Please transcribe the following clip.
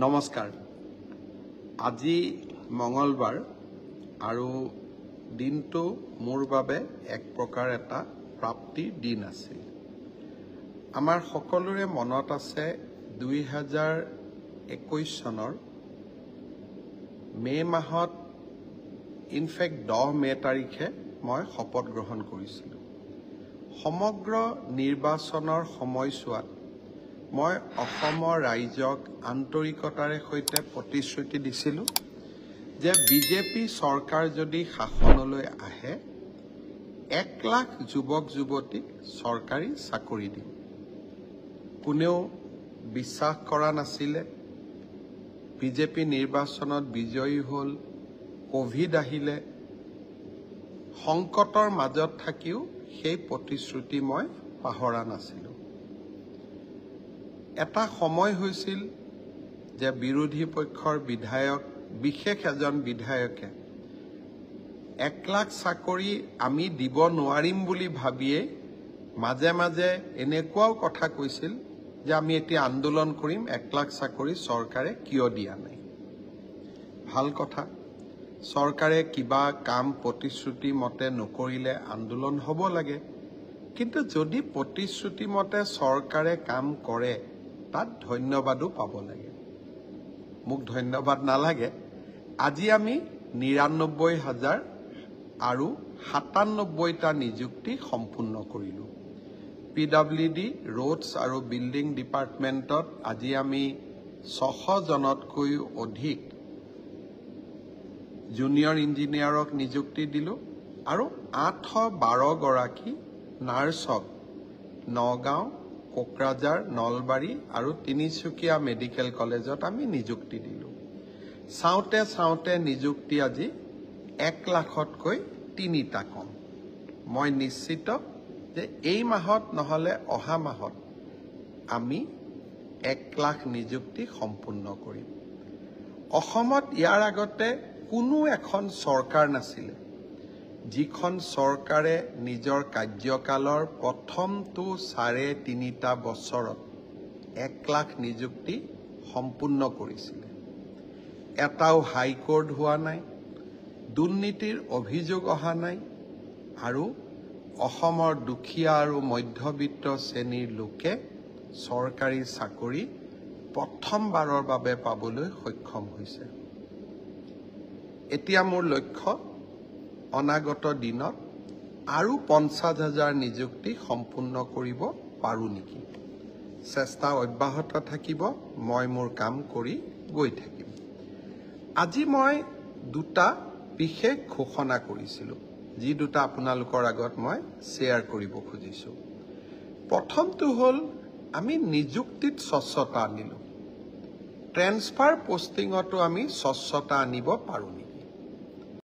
নমস্কাৰ আজি মঙ্গলবাৰ আৰু দিনটো মোৰ বাবে এক প্ৰকাৰ এটা প্ৰাপ্তিৰ দিন আছিল আমাৰ সকলোৰে মনত আছে 2021 চনৰ মে মাহত ইনফেক্ট 10 মে তাৰিখে মই শপত গ্ৰহণ কৰিছিলোঁ সমগ্ৰ নিৰ্বাচনৰ সময়ছোৱাত মই অসমৰ ৰাইজক আন্তৰিকতাৰে সৈতে প্ৰতিশ্ৰুতি দিছিলোঁ যে বিজেপি চৰকাৰ যদি শাসনলৈ আহে 1 লাখ যুৱক যুৱতীক চৰকাৰী চাকৰি দিম কোনেও বিশ্বাস কৰা নাছিলে বিজেপি নিৰ্বাচনত বিজয়ী হ'ল কোভিড আহিলে সংকটৰ মাজত থাকিও সেই প্ৰতিশ্ৰুতি মই পাহৰা নাছিলোঁ এটা সময় হৈছিল যে বিৰোধী পক্ষৰ বিধায়ক বিশেষ এজন বিধায়কে 1 লাখ চাকৰি আমি দিব নোৱাৰিম বুলি ভাবিয়ে মাজে মাজে এনেকুৱাও কথা কৈছিল যে আমি এতিয়া আন্দোলন কৰিম 1 লাখ চাকৰি চৰকাৰে কিয় দিয়া নাই ভাল কথা চৰকাৰে কিবা কাম প্ৰতিশ্ৰুতি মতে নকৰিলে আন্দোলন হ'ব লাগে কিন্তু যদি প্ৰতিশ্ৰুতি মতে চৰকাৰে কাম কৰে তাত ধন্যবাদও পাব লাগে মোক ধন্যবাদ নালাগে আজি আমি ৯৯,০০০ আৰু ৯৭টা নিযুক্তি সম্পূৰ্ণ কৰিলো পিডব্লিউডি ৰোডছ আৰু বিল্ডিং ডিপাৰ্টমেণ্টত আজি আমি ৬০০ জনতকৈও অধিক জুনিয়ৰ ইঞ্জিনিয়াৰক নিযুক্তি দিলো আৰু ৮১২ গৰাকী নাৰ্ছক নগাঁও কোকৰাঝাৰ নলবাৰী আৰু তিনিচুকীয়া মেডিকেল কলেজত আমি নিযুক্তি দিলো চাওঁতে চাওঁতে নিযুক্তি আজি 1 লাখতকৈ ৩টা কম মই নিশ্চিত যে এই মাহত নহলে অহা মাহত আমি 1 লাখ নিযুক্তি সম্পূৰ্ণ কৰিম অসমত ইয়াৰ আগতে কোনো এখন চৰকাৰ নাছিলে যিখন চৰকাৰে নিজৰ কাৰ্যকালৰ প্ৰথমটো ৩.৫টা বছৰত 1 লাখ নিযুক্তি সম্পূৰ্ণ কৰিছিলে এটাও হাইকোৰ্ট হোৱা নাই দুৰ্নীতিৰ অভিযোগ অহা নাই আৰু অসমৰ দুখীয়া আৰু মধ্যবিত্ত শ্ৰেণীৰ লোকে চৰকাৰী চাকৰি প্ৰথমবাৰৰ বাবে পাবলৈ সক্ষম হৈছে এতিয়া মোৰ লক্ষ্য অনাগত দিনত আৰু ৫০,০০০ নিযুক্তি সম্পূৰ্ণ কৰিব পাৰো নেকি চেষ্টা অব্যাহত থাকিব মই মোৰ কাম কৰি গৈ থাকিম আজি মই দুটা বিশেষ ঘোষণা কৰিছিলোঁ যি দুটা আপোনালোকৰ আগত মই শ্বেয়াৰ কৰিব খুজিছোঁ প্ৰথমটো হ'ল আমি নিযুক্তিত স্বচ্ছতা আনিলোঁ ট্ৰেন্সফাৰ পোষ্টিঙতো আমি স্বচ্ছতা আনিব পাৰো নেকি